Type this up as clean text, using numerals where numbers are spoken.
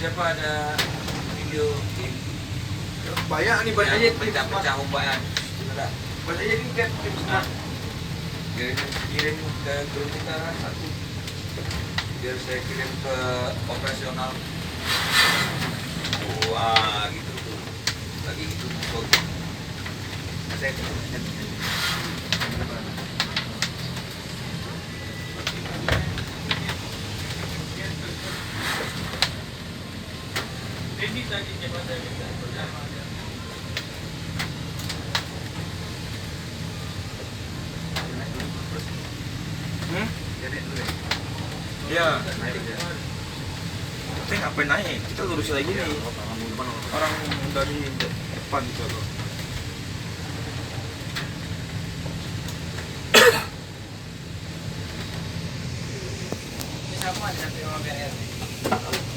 siapa ada video ini Banyak nih, banyak aja pecah-pecah umpaan. banyak aja nih kan Nah, kirim ke grup kita satu biar saya kirim ke operasional. Wah gitu tuh lagi gitu tuh. Saya ini tadi coba saya minta pertama aja. Jadi dulu ya. Iya. Naik aja. Kita ngapain naik? Kita lurus lagi nih. Orang dari depan gitu loh. Ini sama aja sama BNR.